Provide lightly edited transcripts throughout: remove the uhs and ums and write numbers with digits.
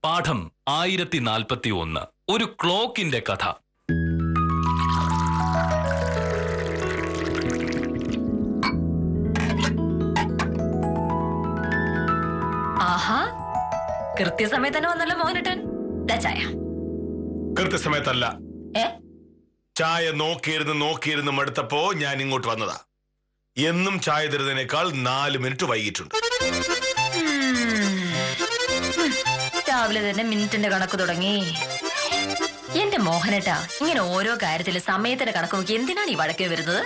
പാഠം 1041 ഒരു ക്ലോക്കിന്റെ കഥ. ആഹാ, കൃത്യസമയത്ത് തന്നെ വന്നല്ലോ മോഹനേട്ടൻ. ചായ കൃത്യസമയത്തല്ല, ചായ നോക്കിയിരുന്ന് മടുത്തപ്പോ ഞാൻ ഇങ്ങോട്ട് വന്നതാ. എന്നും ചായ തരുന്നതിനേക്കാൾ 4 മിനിറ്റ് വൈകിട്ടുണ്ട്. രാവിലെ തന്നെ മിനിറ്റിന്റെ കണക്ക് തുടങ്ങി. എന്റെ മോഹനേട്ടാ, ഇങ്ങനെ ഓരോ കാര്യത്തില് സമയത്തിന്റെ കണക്ക് നോക്കി എന്തിനാണ് ഈ വഴക്കിന് വരുന്നത്?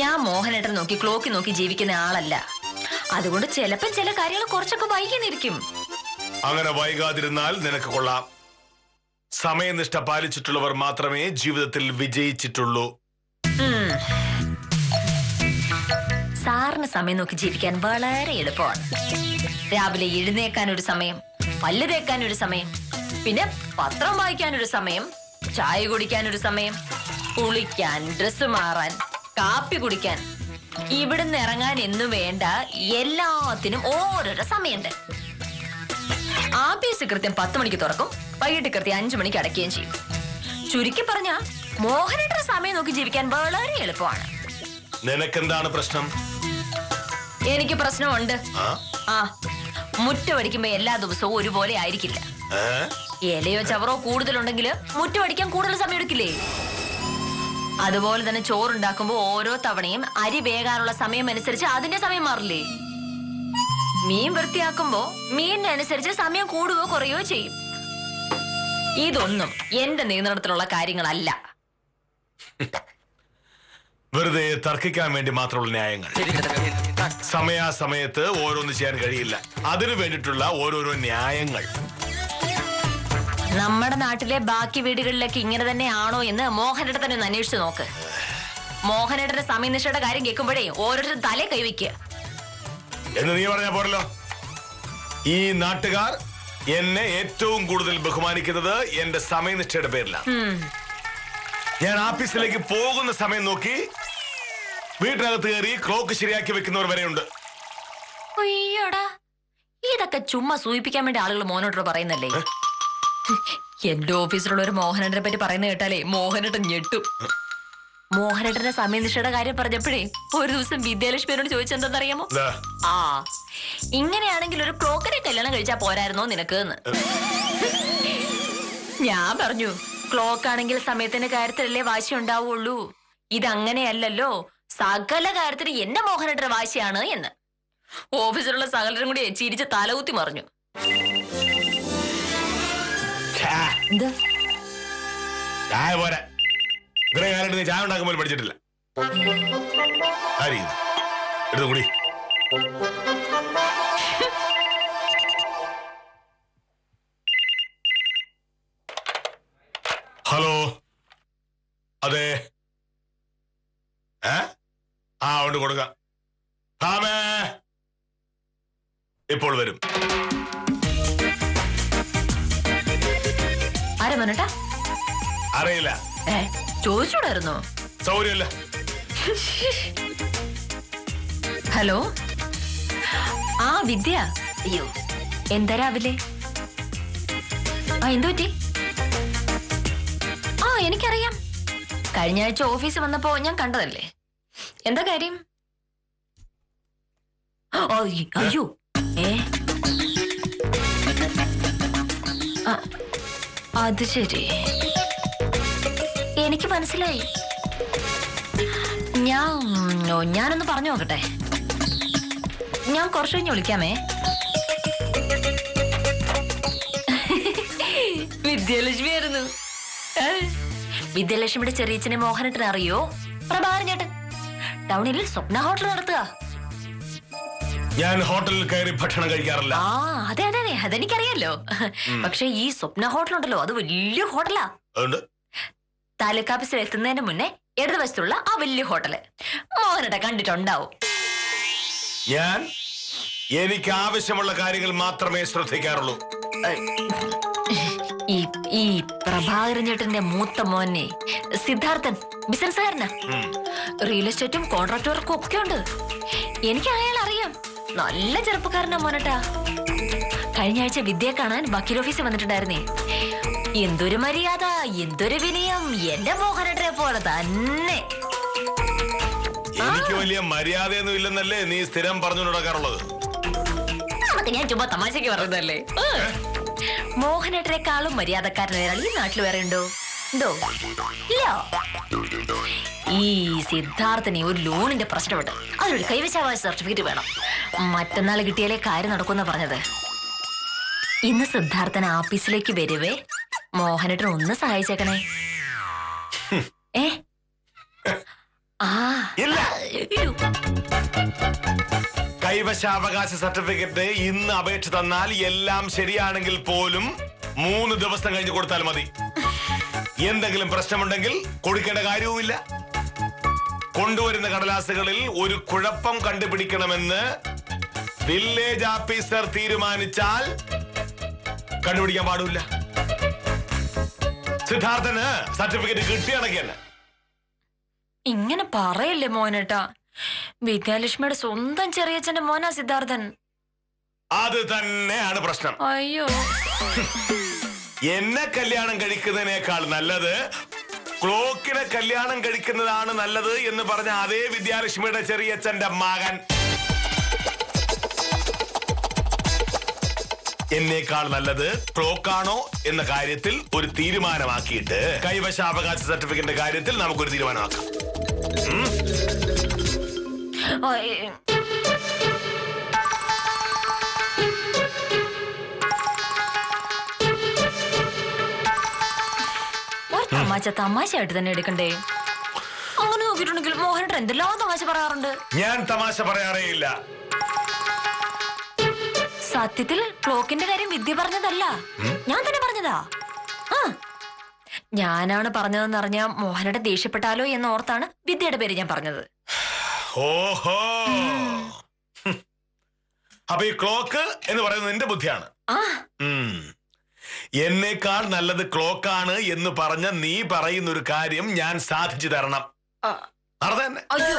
ഞാൻ മോഹനേട്ടൻ നോക്കി ക്ലോക്കി നോക്കി ജീവിക്കുന്ന ആളല്ല. അതുകൊണ്ട് ചിലപ്പോ ചില കാര്യങ്ങൾ കുറച്ചൊക്കെ വൈകിന്നിരിക്കും. അങ്ങനെ വൈകാതിരുന്നാൽ നിനക്ക് കൊള്ളാം. സമയനിഷ്ഠ പാലിച്ചിട്ടുള്ളവർ മാത്രമേ ജീവിതത്തിൽ വിജയിച്ചിട്ടുള്ളൂ. സാറിന് സമയം നോക്കി ജീവിക്കാൻ വളരെ എളുപ്പമാണ്. രാവിലെ എഴുന്നേക്കാൻ ഒരു സമയം, പല്ല് തേക്കാൻ ഒരു സമയം, പിന്നെ പത്രം വായിക്കാൻ ഒരു സമയം, ചായ കുടിക്കാൻ ഒരു സമയം, കുളിക്കാൻ, ഡ്രസ്സ് മാറാൻ, കാപ്പി കുടിക്കാൻ, ഇവിടുന്ന് ഇറങ്ങാൻ എന്നു വേണ്ട എല്ലാത്തിനും ഓരോരോ സമയമുണ്ട്. ആഫീസ് കൃത്യം 10 മണിക്ക് തുറക്കും, വൈകിട്ട് കൃത്യം 5 മണിക്ക് അടയ്ക്കുകയും ചെയ്യും. ചുരുക്കി പറഞ്ഞ മോഹനേട്ടന്റെ സമയം നോക്കി ജീവിക്കാൻ വളരെ എളുപ്പമാണ്. നിനക്കെന്താണ് പ്രശ്നം? എനിക്ക് പ്രശ്നമുണ്ട്. മുറ്റമടിക്കുമ്പോ എല്ലാ ദിവസവും ഒരുപോലെ ആയിരിക്കില്ല. ഇലയോ ചവറോ കൂടുതലുണ്ടെങ്കിൽ മുറ്റമടിക്കാൻ കൂടുതൽ സമയം എടുക്കില്ലേ? അതുപോലെ തന്നെ ചോറുണ്ടാക്കുമ്പോ ഓരോ തവണയും അരി വേകാനുള്ള സമയം അനുസരിച്ച് അതിന്റെ സമയം മാറില്ലേ? മീൻ വൃത്തിയാക്കുമ്പോ മീനിനനുസരിച്ച് സമയം കൂടുകയോ കുറയോ ചെയ്യും. ഇതൊന്നും എന്റെ നിയന്ത്രണത്തിലുള്ള കാര്യങ്ങളല്ല. വെറുതെ തർക്കിക്കാൻ വേണ്ടി മാത്രമുള്ള ന്യായങ്ങൾ. സമയാസമയത്ത് ഓരോന്ന് ചെയ്യാൻ കഴിയില്ല. അതിനു വേണ്ടിയിട്ടുള്ള ഓരോരോ ന്യായങ്ങൾ. നമ്മുടെ നാട്ടിലെ ബാക്കി വീടുകളിലൊക്കെ ഇങ്ങനെ തന്നെയാണോ എന്ന് മോഹനേട്ടൻ തന്നെ ഒന്ന് അന്വേഷിച്ചു നോക്ക്. മോഹനേട്ടന്റെ സമയനിഷ്ഠയുടെ കാര്യം കേൾക്കുമ്പോഴേ ഓരോരുത്തരും തലേ കൈവയ്ക്കുക എന്ന് നീ പറഞ്ഞാ പോരല്ലോ. ഈ നാട്ടുകാർ എന്നെ ഏറ്റവും കൂടുതൽ ബഹുമാനിക്കുന്നത് എന്റെ സമയനിഷ്ഠയുടെ പേരിലാണ്. ഞാൻ ഓഫീസിലേക്ക് പോകുന്ന സമയം നോക്കി വീട്ടിനകത്ത് കയറി ക്ലോക്ക് ശരിയാക്കി വെക്കുന്നവർ വരെയുണ്ട്. അയ്യോടാ, ഇതൊക്കെ ചുമ്മാ സൂചിപ്പിക്കാൻ വേണ്ടി ആളുകൾ മോഹനേട്ടനോട് പറയുന്നല്ലേ? എന്റെ ഓഫീസിലുള്ള ഒരു മോഹനേട്ടനെ പറ്റി പറയുന്നത് കേട്ടാലേ മോഹനേട്ടൻ ഞെട്ടും. മോഹനേട്ടന്റെ സമയനിഷ്ഠയുടെ കാര്യം പറഞ്ഞപ്പോഴേ ഒരു ദിവസം വിദ്യാലക്ഷ്മിയോട് ചോദിച്ചെന്തെന്നറിയാമോ? ഇങ്ങനെയാണെങ്കിൽ ഒരു ക്ലോക്കിനെ കല്യാണം കഴിച്ചാ പോരായിരുന്നോ നിനക്ക് എന്ന്. ഞാൻ പറഞ്ഞു, ക്ലോക്ക് ആണെങ്കിൽ സമയത്തിന്റെ കാര്യത്തിലല്ലേ വാശി ഉണ്ടാവുള്ളൂ, ഇതങ്ങനെയല്ലല്ലോ, സകല കാര്യത്തിന് എന്റെ മോഹനേട്ടന്റെ വാശിയാണ് എന്ന്. ഓഫീസിലുള്ള സകലരും കൂടി ചിരിച്ച് തലകുത്തി മറിഞ്ഞു. ചായ പോരാ, ഇത്രയും കാലം നീ ചായ ഉണ്ടാക്കാൻ പോലും പഠിച്ചിട്ടില്ല. എടുത്തു കൂടി. ഹലോ, അതെ, ഉണ്ട് കൊടുക്കാം. ഇപ്പോൾ വരും. ആരാ മോനേട്ടാ? അറിയില്ല. ചോദിച്ചൂടായിരുന്നോ? സൗകര്യല്ല. ഹലോ, വിദ്യ. അയ്യോ, എന്താ രാവിലെ? എന്തു പറ്റി? എനിക്കറിയാം, കഴിഞ്ഞ ആഴ്ച ഓഫീസിൽ വന്നപ്പോ ഞാൻ കണ്ടതല്ലേ. എന്താ കാര്യം? അയ്യോ, അത് ശരി, എനിക്ക് മനസ്സിലായി. ഞാനൊന്ന് പറഞ്ഞു നോക്കട്ടെ. ഞാൻ കുറച്ച് കഴിഞ്ഞ് വിളിക്കാമേ. വിദ്യാലക്ഷ്മി ആയിരുന്നു. വിദ്യാലക്ഷ്മിയുടെ ചെറിയച്ഛനെ മോഹനേട്ടനെ അറിയോ? പ്രഭാകരൻ ചേട്ടൻ ടൗണിൽ സ്വപ്ന ഹോട്ടൽ നടത്തുക. ഞാൻ ഹോട്ടലിൽ കയറി ഭക്ഷണം കഴിക്കാറില്ല. അതെ അതെ അതെ, അതെനിക്കറിയാലോ. പക്ഷെ ഈ സ്വപ്ന ഹോട്ടൽ ഉണ്ടല്ലോ, അത് വലിയ ഹോട്ടലാ. താലൂക്ക് ഓഫീസിൽ എത്തുന്നതിന് മുന്നേ ഇടതുവശത്തുള്ള ആ വലിയ ഹോട്ടല് മോഹനേട്ടൻ കണ്ടിട്ടുണ്ടാവും. എനിക്ക് ആവശ്യമുള്ള കാര്യങ്ങൾ മാത്രമേ ശ്രദ്ധിക്കാറുള്ളൂ. ഈ പ്രഭാകരൻ ചേട്ടന്റെ മൂത്ത മോനെ സിദ്ധാർത്ഥൻ ബിസിനസ്സുകാരനാ. റിയൽ എസ്റ്റേറ്റും കോൺട്രാക്ട് വർക്കും ഒക്കെ ഉണ്ട്. എനിക്ക് അയാൾ അറിയാം. നല്ല ചെറുപ്പക്കാരനാ മോനട്ടാ. കഴിഞ്ഞ ആഴ്ച വിദ്യയെ കാണാൻ വക്കീൽ ഓഫീസിൽ വന്നിട്ടുണ്ടായിരുന്നേ. എന്തൊരു മര്യാദ, എന്തൊരു വിനയം, എന്റെ മോഹനേട്ടനെ പോലെ തന്നെ. എനിക്ക് വലിയ മര്യാദയൊന്നും ഇല്ലെന്നല്ലേ നീ സ്ഥിരം പറഞ്ഞു നടക്കാറുള്ളത്? അതൊക്കെ ഞാൻ ചുമ്മാ തമാശക്ക് പറയുന്നതല്ലേ. മോഹനേട്ടനെക്കാളും മര്യാദക്കാരൻ ഒരാൾ ഈ നാട്ടിൽ വേറെ ഉണ്ടോ? ഉണ്ടോ? ഇല്ല. ഈ സിദ്ധാർത്ഥന് ഒരു ലോണിന്റെ പ്രശ്നമുണ്ട്. അതിനൊരു കൈവശാവകാശ സർട്ടിഫിക്കറ്റ് വേണം. മറ്റന്നാൾ കിട്ടിയാലേ കാര്യം നടക്കുമെന്നാ പറഞ്ഞത്. ഇന്ന് സിദ്ധാർത്ഥൻ ആഫീസിലേക്ക് വരുവേ മോഹനേട്ടൻ ഒന്ന് സഹായിച്ചേക്കണേ. ഏ ആ ഇല്ല. കൈവശാവകാശ സർട്ടിഫിക്കറ്റ് ഇന്ന് അപേക്ഷ തന്നാൽ എല്ലാം ശരിയാണെങ്കിൽ പോലും 3 ദിവസം കഴിഞ്ഞ് കൊടുത്താൽ മതി. എന്തെങ്കിലും പ്രശ്നമുണ്ടെങ്കിൽ കൊടുക്കേണ്ട കാര്യവുമില്ല. കൊണ്ടുവരുന്ന കടലാസുകളിൽ ഒരു കുഴപ്പം കണ്ടുപിടിക്കണമെന്ന് വില്ലേജ് ഓഫീസർ തീരുമാനിച്ചാൽ കണ്ടുപിടിക്കാൻ പാടില്ല. സിദ്ധാർത്ഥന് സർട്ടിഫിക്കറ്റ് കിട്ടിയാണെങ്കിൽ ഇങ്ങനെ പറയല്ലേ മോനേട്ടാ. വിദ്യാലക്ഷ്മിയുടെ സ്വന്തം ചെറിയച്ഛന്റെ മോനാ സിദ്ധാർത്ഥൻ. അത് തന്നെയാണ് പ്രശ്നം. അയ്യോ, എന്നെ കല്യാണം കഴിക്കുന്നതിനേക്കാൾ നല്ലത് ക്ലോക്കിനെ കല്യാണം കഴിക്കുന്നതാണ് നല്ലത് എന്ന് പറഞ്ഞ അതേ വിദ്യാലക്ഷ്മിയുടെ ചെറിയച്ഛന്റെ മകൻ എന്നേക്കാൾ നല്ലത് ക്ലോക്കാണോ എന്ന കാര്യത്തിൽ ഒരു തീരുമാനമാക്കിയിട്ട് കൈവശാവകാശ സർട്ടിഫിക്കറ്റിന്റെ കാര്യത്തിൽ നമുക്കൊരു തീരുമാനമാക്കാം. തമാശയായിട്ട് തന്നെ എടുക്കണ്ടേ? അങ്ങനെ നോക്കിയിട്ടുണ്ടെങ്കിൽ മോഹനേട്ടൻ എന്തെല്ലാം തമാശ പറയാറുണ്ട്. ഞാൻ തമാശ പറയാറേ ഇല്ല. സത്യത്തിൽ ക്ലോക്കിന്റെ കാര്യം വിദ്യ പറഞ്ഞതല്ല, ഞാൻ തന്നെ പറഞ്ഞതാ. ഞാനാണ് പറഞ്ഞതെന്ന് അറിഞ്ഞ മോഹനേട്ടൻ ദേഷ്യപ്പെട്ടാലോ എന്ന് ഓർത്താണ് വിദ്യയുടെ പേര് ഞാൻ പറഞ്ഞത്. ഓഹോ, അപ്പൊ ഈ ക്ലോക്ക് എന്ന് പറയുന്നത് നിന്റെ ബുദ്ധിയാണ്. എന്നേക്കാൾ നല്ലത് ക്ലോക്കാണ് എന്ന് പറഞ്ഞ നീ പറയുന്ന ഒരു കാര്യം ഞാൻ സാധിച്ചു തരണം. അയ്യോ,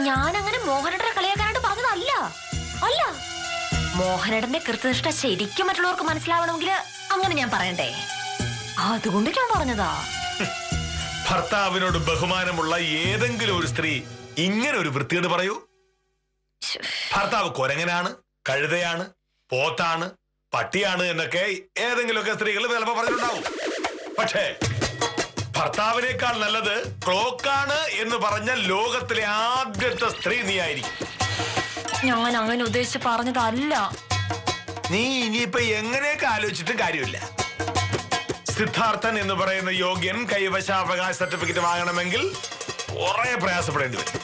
ഞാൻ അങ്ങനെ മോഹനേട്ടനെ കളിയാക്കാനായിട്ട് പറഞ്ഞതല്ല. അല്ല, മോഹനേട്ടന്റെ കൃത്യനിഷ്ഠ ശരിക്കും മറ്റുള്ളവർക്ക് മനസ്സിലാവണമെങ്കിൽ അങ്ങനെ ഞാൻ പറയണ്ടേ? അതുകൊണ്ട് ഞാൻ പറഞ്ഞതാ. ഭർത്താവിനോട് ബഹുമാനമുള്ള ഏതെങ്കിലും ഒരു സ്ത്രീ ഇങ്ങനെ ഒരു വൃത്തിയോട് പറയൂ? ഭർത്താവ് കൊരങ്ങനാണ്, കഴുതയാണ്, പോത്താണ്, പട്ടിയാണ് എന്നൊക്കെ ഏതെങ്കിലുമൊക്കെ സ്ത്രീകൾ ചിലപ്പോൾ പറഞ്ഞിട്ടുണ്ടാവും. പക്ഷേ ഭർത്താവിനേക്കാൾ നല്ലത് ക്ലോക്കാണ് എന്ന് പറഞ്ഞ ലോകത്തിലെ ആദ്യത്തെ സ്ത്രീ നീ ആയിരിക്കും. ഞാൻ അങ്ങനെ ഉദ്ദേശിച്ച് പറഞ്ഞതല്ല. നീ ഇനിയിപ്പോ എങ്ങനെയൊക്കെ ആലോചിച്ചിട്ടും കാര്യമില്ല. സിദ്ധാർത്ഥൻ എന്ന് പറയുന്ന യോഗ്യൻ കൈവശാവകാശ സർട്ടിഫിക്കറ്റ് വാങ്ങണമെങ്കിൽ കുറെ പ്രയാസപ്പെടേണ്ടി വരും.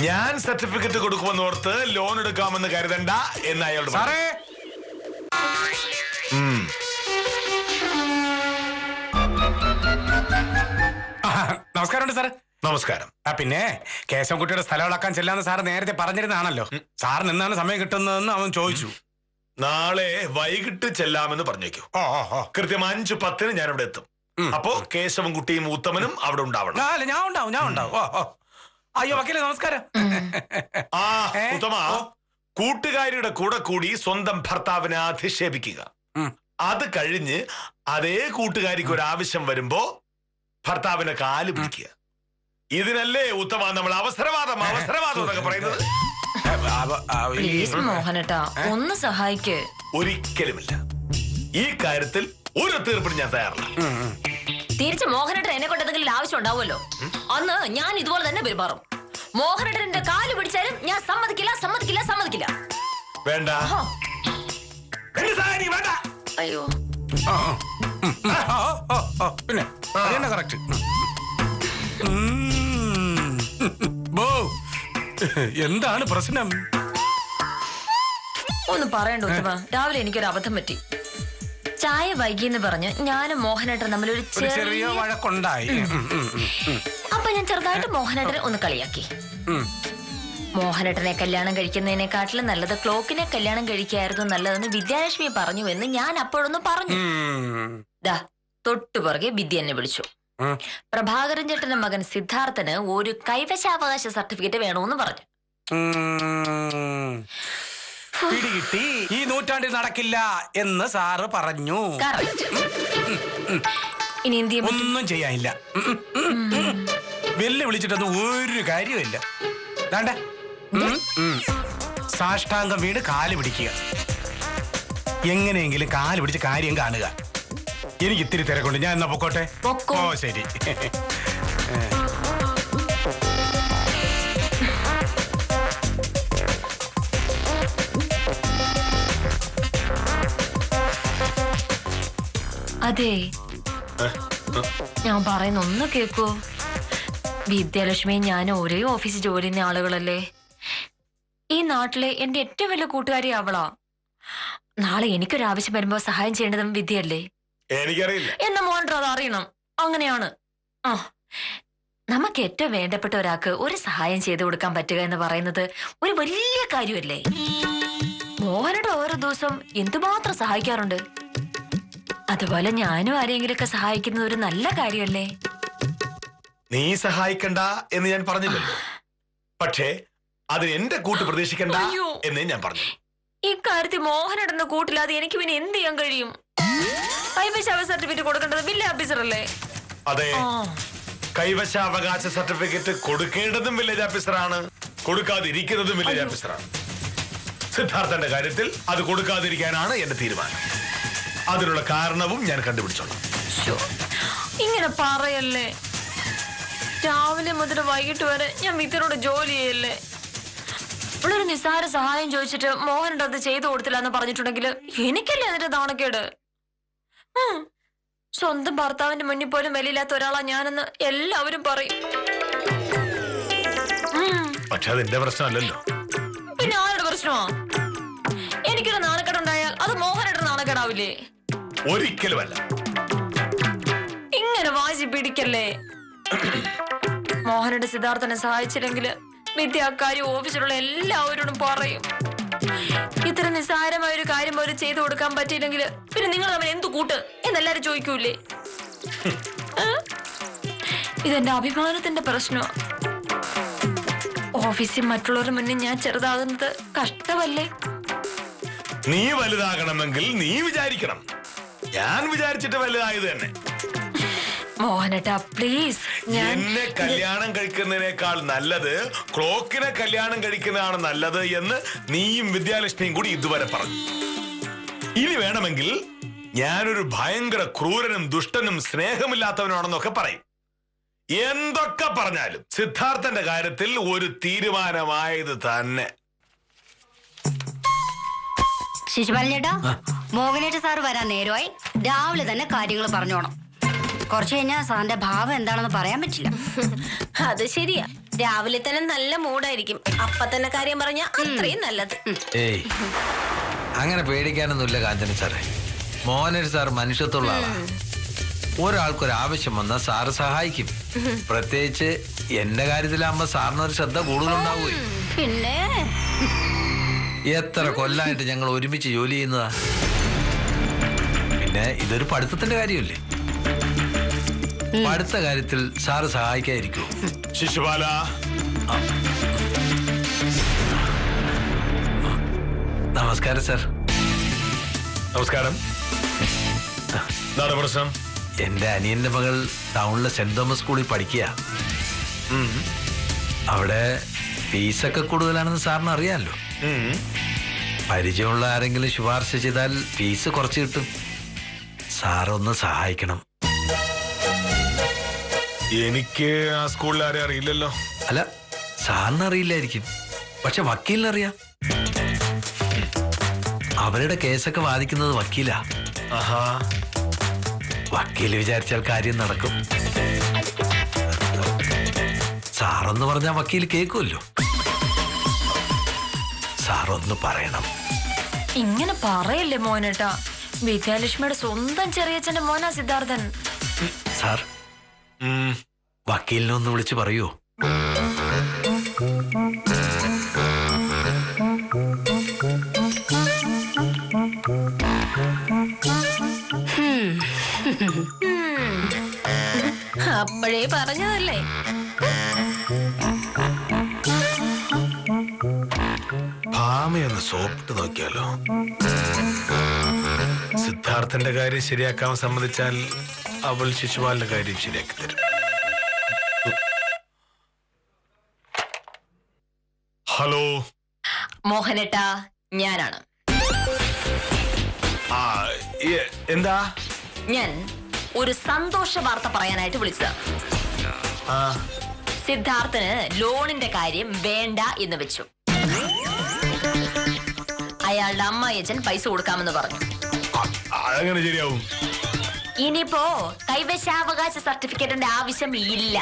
ഞാൻ സർട്ടിഫിക്കറ്റ് കൊടുക്കുമെന്ന് ഓർത്ത് ലോൺ എടുക്കാമെന്ന് കരുതണ്ട എന്ന് അയാളോട് സാറേ. നമസ്കാരമുണ്ട് സാർ. നമസ്കാരം. പിന്നെ കേശവൻകുട്ടിയുടെ സ്ഥലം ഇളക്കാൻ ചെല്ലാന്ന് സാർ നേരത്തെ പറഞ്ഞിരുന്നാണല്ലോ. സാറിന് എന്നാണ് സമയം കിട്ടുന്നതെന്ന് അവൻ ചോദിച്ചു. നാളെ വൈകിട്ട് ചെല്ലാമെന്ന് പറഞ്ഞേക്കൂ. കൃത്യം 5:10 ഞാൻ അവിടെ എത്തും. അപ്പോ കേശവൻകുട്ടിയും ഉത്തമനും അവിടെ ഉണ്ടാവണം. ഞാൻ ഉണ്ടാവും. അയ്യോ വക്കീലെ നമസ്കാരം. ഉത്തമ, കൂട്ടുകാരിയുടെ കൂടെ കൂടി സ്വന്തം ഭർത്താവിനെ അധിക്ഷേപിക്കുക. അത് കഴിഞ്ഞ് അതേ കൂട്ടുകാരിക്ക് ഒരു ആവശ്യം വരുമ്പോ ഭർത്താവിനെ കാല് പിടിക്കുക. ഇതിനല്ലേ ഉത്തമ നമ്മൾ അവസരവാദം എന്നൊക്കെ പറയുന്നത്? മോഹനേട്ടാ ഒന്ന് സഹായിക്ക്. ഒരിക്കലുമില്ല. ഈ കാര്യത്തിൽ ഒരു തീർപ്പിന് ഞാൻ തയ്യാറല്ല. തിരിച്ച് മോഹനേട്ടൻ എന്നെ കൊണ്ട് എന്തെങ്കിലും ആവശ്യം ഉണ്ടാവുമല്ലോ, അന്ന് ഞാൻ ഇതുപോലെ തന്നെ പെരുമാറും. മോഹനേട്ടന്റെ കാല് പിടിച്ചാലും ഞാൻ സമ്മതിക്കില്ല. വേണ്ട. അയ്യോ, പിന്നെ കറക്റ്റ്. എന്താണ് പ്രശ്നം? ഒന്ന് പറയണ്ട ഉത്തമ. രാവിലെ എനിക്കൊരു അബദ്ധം പറ്റി. ചായ വൈകിയെന്ന് പറഞ്ഞ് ഞാനും മോഹനേട്ടൻ തമ്മിലൊരു ചെറിയ വഴക്കുണ്ടായി. അപ്പൊ ഞാൻ ചെറുതായിട്ട് മോഹനേട്ടനെ ഒന്ന് കളിയാക്കി. മോഹനേട്ടനെ കല്യാണം കഴിക്കുന്നതിനെക്കാട്ടിലും നല്ലത് ക്ലോക്കിനെ കല്യാണം കഴിക്കായിരുന്നു നല്ലതെന്ന് വിദ്യാലക്ഷ്മി പറഞ്ഞു എന്ന് ഞാൻ അപ്പോഴൊന്ന് പറഞ്ഞു. തൊട്ടുപുറകെ വിദ്യ എന്നെ വിളിച്ചു. പ്രഭാകരൻ ചേട്ടന്റെ മകൻ സിദ്ധാർത്ഥന് ഒരു കൈവശാവകാശ സർട്ടിഫിക്കറ്റ് വേണമെന്ന് പറഞ്ഞു. പിടികിട്ടി. ഈ നൂറ്റാണ്ടിൽ നടക്കില്ല എന്ന് സാറ് പറഞ്ഞു. Correct. ഇനി എന്ത് ചെയ്യാൻ പറ്റും? ഒന്നും ചെയ്യാനില്ല. വെല്ല് വിളിച്ചിട്ടൊന്നും ഒരു കാര്യമില്ല. ദാണ്ടെ. സാഷ്ടാംഗം വീട് കാല് പിടിക്കുക. എങ്ങനെയെങ്കിലും കാല് പിടിച്ച് കാര്യം കാണുക. എനിക്ക് ഇത്തിരി തിരക്കുണ്ട്, ഞാൻ എന്നാ പൊക്കോട്ടെ. പൊക്കോ. ഓ ശരി. അതെ, ഞാൻ പറയുന്ന ഒന്ന് കേക്കോ. വിദ്യാലക്ഷ്മി ഞാൻ ഒരേ ഓഫീസിൽ ജോലി ചെയ്യുന്ന ആളുകളല്ലേ. ഈ നാട്ടിലെ എന്റെ ഏറ്റവും വലിയ കൂട്ടുകാരി അവളാ. നാളെ എനിക്കൊരാവശ്യം വരുമ്പോ സഹായം ചെയ്യേണ്ടതും വിദ്യയല്ലേ. എനിക്കറിയില്ല. എന്ന മോണ്ടർ അത് അറിയണം. അങ്ങനെയാണ്. ആ, നമുക്ക് ഏറ്റവും വേണ്ടപ്പെട്ട ഒരാൾക്ക് ഒരു സഹായം ചെയ്തു കൊടുക്കാൻ പറ്റുക എന്ന് പറയുന്നത് ഒരു വലിയ കാര്യമല്ലേ. മോഹനയുടെ ഓരോ ദിവസം എന്തുമാത്രം സഹായിക്കാറുണ്ട്. അതുപോലെ ഞാനും ആരെങ്കിലുമൊക്കെ സഹായിക്കുന്നത് ഒരു നല്ല കാര്യമല്ലേ. നീ സഹായിക്കണ്ട എന്ന് ഞാൻ പറഞ്ഞില്ലല്ലോ, പക്ഷേ അത് എന്റെ കൂട്ട് പ്രതീക്ഷിക്കണ്ട എന്നേ ഞാൻ പറഞ്ഞു. ഇക്കാര്യത്തിൽ മോഹനിടുന്ന കൂട്ടില്ലാതെ എനിക്ക് പിന്നെ എന്ത് ചെയ്യാൻ കഴിയും? കൈവശ സർട്ടിഫിക്കറ്റ് കൊടുക്കേണ്ടത് വില്ലേജ് ഓഫീസർ അല്ലേ? അതെ, കൈവശാവകാശ സർട്ടിഫിക്കറ്റ് കൊടുക്കേണ്ടതും വില്ലേജ് ഓഫീസറാണ്, കൊടുക്കാതിരിക്കുന്നതും വില്ലേജ് ഓഫീസറാണ്. സിദ്ധാർത്ഥന്റെ കാര്യത്തിൽ അത് കൊടുക്കാതിരിക്കാനാണ് എന്റെ തീരുമാനം. അതിനുള്ള കാരണവും ഞാൻ കണ്ടുപിടിച്ചോളാം. ഇങ്ങനെ പറയല്ലേ. രാവിലെ മുതൽ വൈകിട്ട് വരെ ഞാൻ വിദ്യനോട് ജോലി ചെയ്യല്ലേ. ഇവളൊരു നിസ്സാര സഹായം ചോദിച്ചിട്ട് മോഹനോട് അത് ചെയ്തു കൊടുത്തില്ല എന്ന് പറഞ്ഞിട്ടുണ്ടെങ്കിൽ എനിക്കല്ലേ അതിന്റെ നാണക്കേട്. സ്വന്തം ഭർത്താവിന്റെ മുന്നിൽ പോലും വിലയില്ലാത്ത ഒരാളാ ഞാനെന്ന് എല്ലാവരും പറയും. പക്ഷെ അതെന്റെ പ്രശ്നമല്ലല്ലോ. പിന്നെ ആരുടെ പ്രശ്നമാ? എനിക്കൊരു നാണക്കേടുണ്ടായാൽ അത് മോഹനയുടെ നാണക്കേടാവില്ലേ? ഒരിക്കലുമല്ല. ഇങ്ങനെ വാശി പിടിക്കല്ലേ. മോഹനയുടെ സിദ്ധാർത്ഥനെ സഹായിച്ചില്ലെങ്കിൽ വിദ്യ അക്കാര്യം ഓഫീസിലുള്ള എല്ലാവരോടും പറയും. ഇത്ര നിസ്സാരമായ ഒരു കാര്യം അവർ ചെയ്തു കൊടുക്കാൻ പറ്റിയില്ലെങ്കിൽ പിന്നെ നിങ്ങൾ അവൻ എന്തു കൂട്ട് എന്നെല്ലാരും ചോദിക്കൂലേ. ഇതെന്റെ അഭിമാനത്തിന്റെ പ്രശ്നമാണ്. ഓഫീസിൽ മറ്റുള്ളവരുടെ മുന്നിൽ ഞാൻ ചെറുതാകുന്നത് കഷ്ടമല്ലേ. നീ വലുതാകണമെങ്കിൽ നീ വിചാരിക്കണം. ഞാൻ വിചാരിച്ചിട്ട് വലുതായത് തന്നെ. മോഹനേട്ടാ പ്ലീസ്. എന്നെ കല്യാണം കഴിക്കുന്നതിനേക്കാൾ നല്ലത് ക്ലോക്കിനെ കല്യാണം കഴിക്കുന്നതാണ് നല്ലത് എന്ന് നീയും വിദ്യാലക്ഷ്മിയും കൂടി ഇതുവരെ പറഞ്ഞു. ഇനി വേണമെങ്കിൽ ഞാനൊരു ഭയങ്കര ക്രൂരനും ദുഷ്ടനും സ്നേഹമില്ലാത്തവനാണെന്നൊക്കെ പറയും. എന്തൊക്കെ പറഞ്ഞാലും സിദ്ധാർത്ഥന്റെ കാര്യത്തിൽ ഒരു തീരുമാനമായത് തന്നെ. ശിശുപാലൻ ചേട്ടാ, മോഹനേട്ട സാറ് വരാൻ നേരമായി. രാവിലെ തന്നെ കാര്യങ്ങൾ പറഞ്ഞോണം. കുറച്ചു കഴിഞ്ഞാൽ സാറിന്റെ ഭാവം എന്താണെന്ന് പറയാൻ പറ്റില്ല. അത് ശരിയാ. രാവിലെ തന്നെ നല്ല മൂടായിരിക്കും. അപ്പൊ തന്നെ കാര്യം പറഞ്ഞ അത്രയും നല്ലത്. ഏയ്, അങ്ങനെ പേടിക്കാനൊന്നുമില്ല കാഞ്ചന സാറേ. മോഹനേട്ട സാർ മനുഷ്യത്തുള്ള ആളാണ്. ഒരാൾക്കൊരാവശ്യം വന്നാൽ സാറ് സഹായിക്കും. പ്രത്യേകിച്ച് എന്റെ കാര്യത്തിലാകുമ്പോ സാറിനൊരു ശ്രദ്ധ കൂടുതലുണ്ടാവുകയും. പിന്നെ എത്ര കൊല്ലായിട്ട് ഞങ്ങൾ ഒരുമിച്ച് ജോലി ചെയ്യുന്നതാ. പിന്നെ ഇതൊരു പഠിത്തത്തിന്റെ കാര്യമല്ലേ. പഠിത്ത കാര്യത്തിൽ സാറ് സഹായിക്കാതിരിക്കൂ. ശിശുപാല, നമസ്കാരം സാർ. നമസ്കാരം. എന്താണ് പ്രശ്നം? എന്റെ അനിയന്റെ മകൾ ടൗണിലെ സെന്റ് തോമസ് സ്കൂളിൽ പഠിക്കുക. അവിടെ ഫീസൊക്കെ കൂടുതലാണെന്ന് സാറിന് അറിയാമല്ലോ. പരിചയമുള്ള ആരെങ്കിലും ശുപാർശ ചെയ്താൽ ഫീസ് കുറച്ച് കിട്ടും. സാറൊന്ന് സഹായിക്കണം. എനിക്ക് ആ സ്കൂളിൽ ആരെ അറിയില്ലല്ലോ. അല്ല, സാറിന് അറിയില്ലായിരിക്കും, പക്ഷെ വക്കീലിനറിയാം. അവരുടെ കേസൊക്കെ വാദിക്കുന്നത് വക്കീലാ. ആഹാ, വക്കീല് വിചാരിച്ചാൽ കാര്യം നടക്കും. സാറൊന്ന് പറഞ്ഞാൽ വക്കീൽ കേൾക്കുമല്ലോ. സാറൊന്ന് പറയണം. ഇങ്ങനെ പറയല്ലേ മോനേട്ടാ. വിദ്യാലക്ഷ്മിയുടെ സ്വന്തം ചെറിയച്ഛന്റെ മോനാ സിദ്ധാർത്ഥൻ. സാർ, വക്കീലിനെ ഒന്ന് വിളിച്ച് പറയൂ. അപ്പോഴേ പറഞ്ഞതല്ലേ. സോപ്പിട്ട് നോക്കിയാലോ? സിദ്ധാർത്ഥന്റെ കാര്യം ശരിയാക്കാൻ സമ്മതിച്ചാൽ അവൾ ശിശുപാലിന്റെ കാര്യം ശരിയാക്കി തരും. ഹലോ മോഹനേട്ടാ, ഞാനാണ്. ആ എന്താ? ഞാൻ ഒരു സന്തോഷ വാർത്ത പറയാനായിട്ട് വിളിച്ചതാ. ആ സിദ്ധാർത്ഥന് ലോണിന്റെ കാര്യം വേണ്ട എന്ന് വെച്ചു. അയാളുടെ അമ്മായച്ചൻ പൈസ കൊടുക്കാമെന്ന് പറഞ്ഞു. അതെങ്ങനെ ശരിയാവും? ഇനിയിപ്പോ കൈവശാവകാശ സർട്ടിഫിക്കറ്റിന്റെ ആവശ്യം ഇല്ല.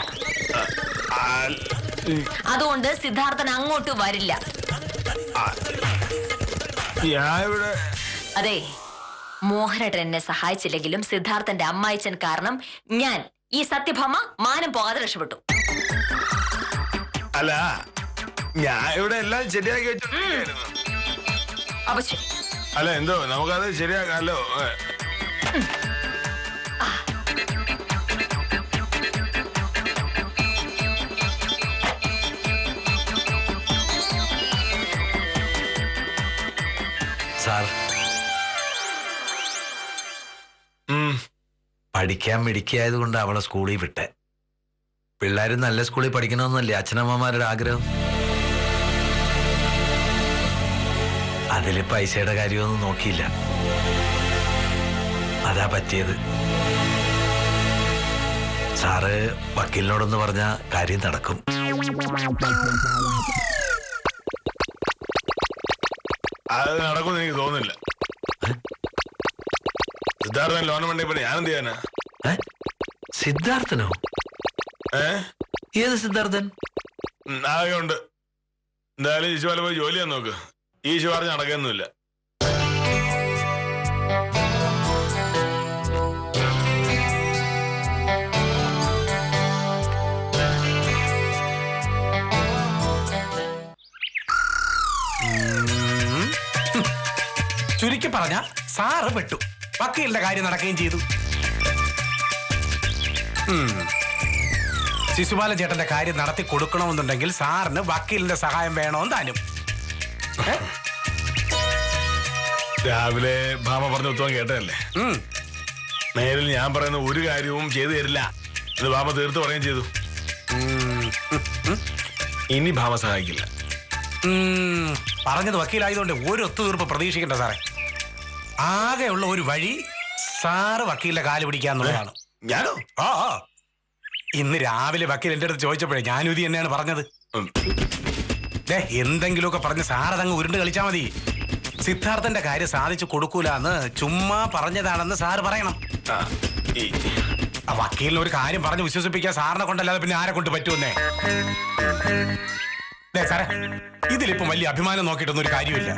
അതുകൊണ്ട് സിദ്ധാർത്ഥൻ അങ്ങോട്ട് വരില്ല. അതെ, മോഹനേട്ടൻ എന്നെ സഹായിച്ചില്ലെങ്കിലും സിദ്ധാർത്ഥന്റെ അമ്മായിച്ചൻ കാരണം ഞാൻ ഈ സത്യഭാമ മാനം പോകാതെ രക്ഷപ്പെട്ടു. അല്ല, ഞാൻ ഇവിടെ എല്ലാം ശരിയാക്കി വെച്ചിട്ടുണ്ടായിരുന്നു. അപ്പൊ ശരി. അല്ല, എന്തോ നമുക്കത് ശരിയാക്കാമല്ലോ. സാർ, പഠിക്കാൻ മിടുക്കിയായത് കൊണ്ട് അവളെ സ്കൂളിൽ വിട്ടെ. പിള്ളേരും നല്ല സ്കൂളിൽ പഠിക്കണമെന്നല്ലേ അച്ഛനമ്മമാരുടെ ആഗ്രഹം. അതില് പൈസയുടെ കാര്യമൊന്നും നോക്കിയില്ല. അതാ പറ്റിയത്. സാറ് വക്കീലിനോടൊന്ന് പറഞ്ഞ കാര്യം നടക്കും. അത് നടക്കുമെന്ന് എനിക്ക് തോന്നുന്നില്ല. സിദ്ധാർത്ഥൻ ലോൺ വേണ്ടി ഞാനെന്ത് ചെയ്യാനാ? സിദ്ധാർത്ഥനോ? ഏത് സിദ്ധാർത്ഥൻ? ആകെയുണ്ട്. എന്തായാലും ഈശുവാല പോയി ജോലി ചെയ്യാൻ നോക്ക്. ഈശു പറഞ്ഞ് നടക്കൊന്നുമില്ല. ചുരുക്കി പറഞ്ഞ സാറ് പെട്ടു. വക്കീലിന്റെ കാര്യം നടക്കുകയും ചെയ്തു. ശിശുപാലൻ ചേട്ടന്റെ കാര്യം നടത്തി കൊടുക്കണമെന്നുണ്ടെങ്കിൽ സാറിന് വക്കീലിന്റെ സഹായം വേണമെന്ന് താനും. രാവിലെ ഭാമ പറഞ്ഞ ഉത്തമം കേട്ടതല്ലേ? നേരിൽ ഞാൻ പറയുന്ന ഒരു കാര്യവും ചെയ്തു തരില്ല എന്ന് ഭാമ തീർത്ത് പറയുകയും ചെയ്തു. ഇനി ഭാമ സഹായിക്കില്ല. പറഞ്ഞത് വക്കീലായതുകൊണ്ട് ഒരു ഒത്തുതീർപ്പ് പ്രതീക്ഷിക്കണ്ട സാറേ. ആകെയുള്ള ഒരു വഴി സാറ് വക്കീലിന്റെ കാല് പിടിക്കാന്നുള്ളതാണ്. ഞാനോ? ആ ഇന്ന് രാവിലെ വക്കീൽ എന്റെ അടുത്ത് ചോദിച്ചപ്പോഴേ ഞാനും ഇത് തന്നെയാണ് പറഞ്ഞത്. എന്തെങ്കിലുമൊക്കെ പറഞ്ഞ് സാറതങ്ങ് ഉരുണ്ട് കളിച്ചാ മതി. സിദ്ധാർത്ഥന്റെ കാര്യം സാധിച്ചു കൊടുക്കൂലെന്ന് ചുമ്മാ പറഞ്ഞതാണെന്ന് സാറ് പറയണം. വക്കീലിന് ഒരു കാര്യം പറഞ്ഞ് വിശ്വസിപ്പിക്കാൻ സാറിനെ കൊണ്ടല്ലാതെ പിന്നെ ആരെ കൊണ്ട് പറ്റുമെന്നേ. സാറേ, ഇതിലിപ്പം വലിയ അഭിമാനം നോക്കിയിട്ടൊന്നും ഒരു കാര്യമില്ല.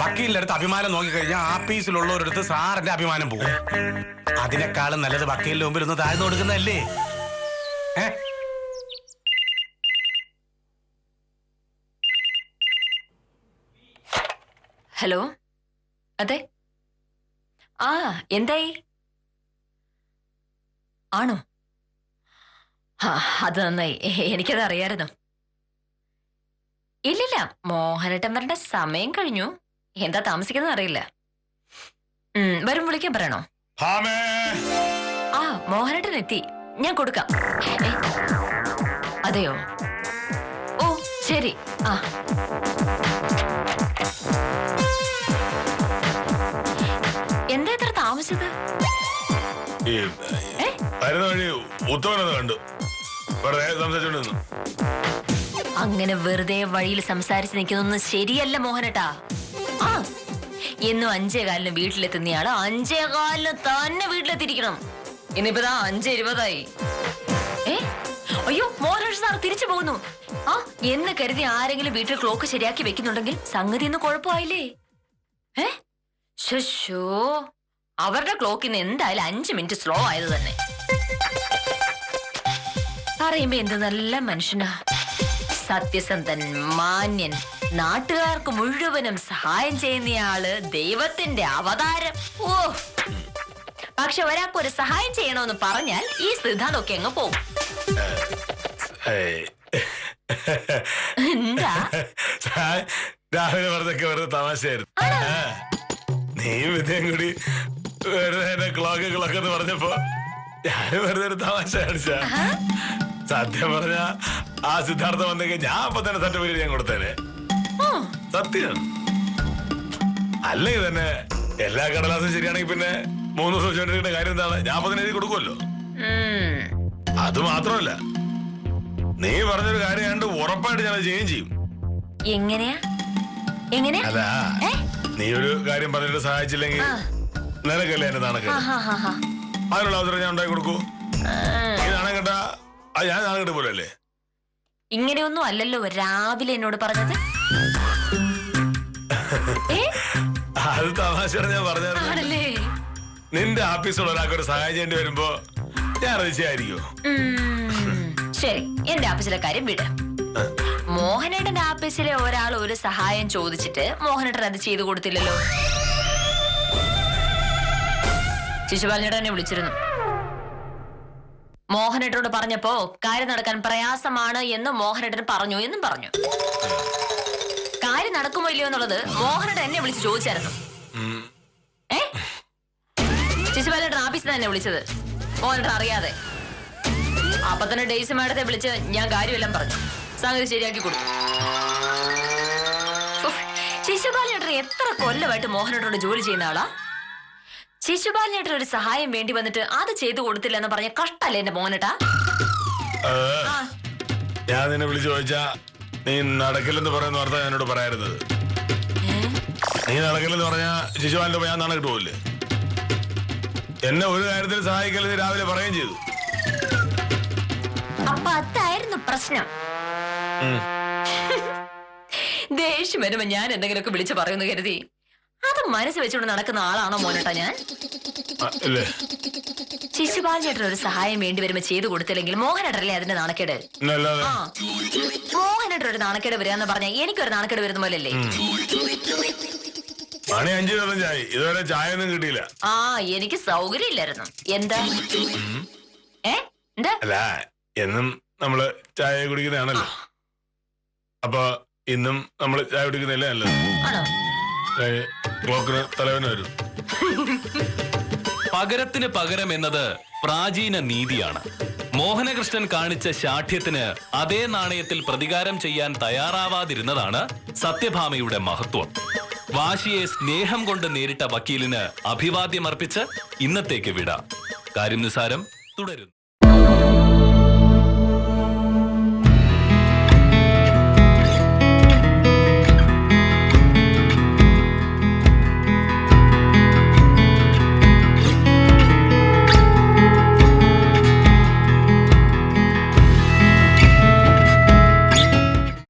വക്കീലിന്റെ അടുത്ത് അഭിമാനം നോക്കിക്കഴിഞ്ഞാൽ ആഫീസിലുള്ളവരടുത്ത് സാറിന്റെ അഭിമാനം പോകും. അതിനേക്കാളും നല്ലത് വക്കീലിന്റെ മുമ്പിൽ ഒന്ന് താഴ്ന്നു കൊടുക്കുന്നതല്ലേ? ഹലോ, അതെ. ആ, എന്തായി? ആണോ? അത് നന്നായി. എനിക്കത് അറിയാമായിരുന്നു. ഇല്ലില്ല, മോഹനേട്ടൻ വരേണ്ട സമയം കഴിഞ്ഞു. എന്താ താമസിക്കുന്നത് അറിയില്ല. വരും, വിളിക്കാൻ പറയണോ? ആ, മോഹനേട്ടൻ എത്തി. ഞാൻ കൊടുക്കാം. അതെയോ? ഓ ശരി. ആ, എന്താ ഇത്ര താമസിച്ചത്? അങ്ങനെ വെറുതെ വഴിയിൽ സംസാരിച്ച് നിൽക്കുന്നൊന്നും ശരിയല്ല മോഹനേട്ടാ. ആ, എന്നും 5:15 വീട്ടിലെത്തുന്നയാള് 5:15 തന്നെ വീട്ടിലെത്തിയിരിക്കണം. ഇന്നിപ്പോ 5:20. അയ്യോ, മോഹനേട്ടൻ സാർ തിരിച്ചു പോകുന്നു. ആ, എന്ന് കരുതി ആരെങ്കിലും വീട്ടിൽ ക്ലോക്ക് ശരിയാക്കി വെക്കുന്നുണ്ടെങ്കിൽ സംഗതി ഒന്നും കുഴപ്പമായില്ലേ? ശോ, അവരുടെ ക്ലോക്കിന്ന് എന്തായാലും 5 മിനിറ്റ് സ്ലോ ആയത് തന്നെ. പറയുമ്പോ എന്ത് നല്ല മനുഷ്യനാ. സത്യസന്ധൻ, മാന്യൻ, നാട്ടുകാർക്ക് മുഴുവനും സഹായം ചെയ്യുന്നയാള്, ദൈവത്തിന്റെ അവതാരം. ഓ, പക്ഷെ ഒരാൾക്കൊരു സഹായം ചെയ്യണമെന്ന് പറഞ്ഞാൽ ഈ സിദ്ധാന്തമൊക്കെ അങ്ങ് പോകും. എന്താ? രാവിലെ വെറുതെ തമാശയായിരുന്നു. നീ വിധയും കൂടി വെറുതെ ക്ലോക്ക് എന്ന് പറഞ്ഞപ്പോ ഞാൻ വെറുതെ ഒരു തമാശ കാണിച്ച. സത്യം പറഞ്ഞ ആ സിദ്ധാർത്ഥം വന്നെങ്കിൽ ഞാൻ അപ്പൊ തന്നെ സർട്ടിഫിക്കറ്റ് ഞാൻ കൊടുത്തേനെ. സത്യം. അല്ലെങ്കിൽ തന്നെ എല്ലാ കടലാസും ശരിയാണെങ്കിൽ പിന്നെ 3 ദിവസം വെച്ചോണ്ടിരിക്കുന്ന കാര്യം എന്താണ്? ഞാൻ അപ്പൊ തന്നെ എഴുതി കൊടുക്കുമല്ലോ. അത് മാത്രമല്ല, നീ പറഞ്ഞൊരു കാര്യം കണ്ട് ഉറപ്പായിട്ട് ഞാൻ ചെയ്യുകയും ചെയ്യും. എങ്ങനെയാ? അല്ല, നീ ഒരു കാര്യം പറഞ്ഞിട്ട് സഹായിച്ചില്ലെങ്കിൽ നിനക്കല്ലേ എന്റെ നാണക്കേട്. അതിനുള്ള അവസരം ഞാൻ ഉണ്ടാക്കി കൊടുക്കൂ. നീ നാണം കേട്ടാ അത് ഞാൻ നാണം കേട്ട പോലല്ലേ? ഇങ്ങനെയൊന്നും അല്ലല്ലോ രാവിലെ എന്നോട് പറഞ്ഞത്. അത് തമാശയാണ് ഞാൻ പറഞ്ഞായിരുന്നു. നിന്റെ ഓഫീസുള്ള ഒരാൾക്ക് ഒരു സഹായം ചെയ്യേണ്ടി വരുമ്പോ ഞാൻ അതിശയായിരിക്കോ? ശരി, എന്റെ ഓഫീസിലെ കാര്യം വിട്. മോഹനേട്ടന്റെ ഓഫീസിലെ ഒരാൾ ഒരു സഹായം ചോദിച്ചിട്ട് മോഹനേട്ടൻ അത് ചെയ്തു കൊടുത്തില്ലല്ലോ. ശിശുപാലനേട്ടൻ എന്നെ വിളിച്ചിരുന്നു. മോഹനേട്ടനോട് പറഞ്ഞപ്പോ കാര്യം നടക്കാൻ പ്രയാസമാണ് എന്ന് മോഹനേട്ടൻ പറഞ്ഞു എന്നും പറഞ്ഞു. കാര്യം നടക്കുമോ ഇല്ലയോ എന്നുള്ളത് മോഹനേട്ടൻ എന്നെ വിളിച്ച് ചോദിച്ചായിരുന്നു. ശിശുപാലനേട്ടൻ ഓഫീസിൽ തന്നെ വിളിച്ചത് മോഹനേട്ടൻ അറിയാതെ. അപ്പൊ തന്നെ ഡെയ്സി മാഡത്തെ വിളിച്ച് ഞാൻ കാര്യമെല്ലാം പറഞ്ഞു, സംഗതി ശരിയാക്കി കൊടുത്തു. ശിശുപാലനേട്ടൻ എത്ര കൊല്ലമായിട്ട് മോഹനേട്ടനോട് ജോലി ചെയ്യുന്ന ആളാ. ശിശുപാലനേട്ടൻ ഒരു സഹായം വേണ്ടി വന്നിട്ട് അത് ചെയ്തു കൊടുത്തില്ല എന്ന് പറഞ്ഞ കഷ്ടല്ലേ എന്റെ മോഹനേട്ടാ? ഞാൻ നിന്നെ വിളിച്ചു ചോദിച്ചാ നീ നടക്കില്ലെന്ന് പറയുന്ന വാർത്ത എന്നോട് പറയരുത്. നീ നടക്കില്ലെന്ന് പറഞ്ഞാ ശിശുപാലന്റെ ഞാൻ നാളെ കിട്ടുമല്ലേ? എന്നെ ഒരു കാര്യത്തിൽ സഹായിക്കലെന്ന് രാവിലെ പറയുകയും ചെയ്തു. അപ്പൊ അതായിരുന്നു പ്രശ്നം. ദേഷ്യം വരുമ്പോ ഞാൻ എന്തെങ്കിലുമൊക്കെ വിളിച്ചു പറയുന്നു കരുതി അത് മനസ്സ് വെച്ചുകൊണ്ട് നടക്കുന്ന ആളാണോ മോനേട്ടാ ഞാൻ? ശിശുപാലനേട്ടൻ ഒരു സഹായം വേണ്ടി വരുമ്പോ ചെയ്തു കൊടുത്തില്ലെങ്കിൽ മോഹനേട്ടല്ലേ അതിന്റെ നാണക്കേട്? മോഹനേട്ടൻ ഒരു നാണക്കേട് വരികയെന്ന് പറഞ്ഞാൽ എനിക്കൊരു നാണക്കേട് വരുന്ന പോലല്ലേ? ഇതുവരെ ചായ ഒന്നും കിട്ടിയില്ല. എനിക്ക് സൗകര്യം ഇല്ലായിരുന്നു. എന്താ അല്ല, എന്നും നമ്മള് ചായ കുടിക്കുന്നതാണല്ലോ. അപ്പൊ ഇന്നും നമ്മള് ചായ കുടിക്കുന്നില്ല നല്ലത്. ക്ലോക്കിന് തലവന് വരും. പകരത്തിന് പകരം എന്നത് പ്രാചീന നീതിയാണ്. മോഹനകൃഷ്ണൻ കാണിച്ച ശാഠ്യത്തിന് അതേ നാണയത്തിൽ പ്രതികാരം ചെയ്യാൻ തയ്യാറാവാതിരുന്നതാണ് സത്യഭാമയുടെ മഹത്വം. വാശിയെ സ്നേഹം കൊണ്ട് നേരിട്ട വക്കീലിന് അഭിവാദ്യമർപ്പിച്ച് ഇന്നത്തേക്ക് വിടാം. കാര്യം നിസാരം തുടരുന്നു.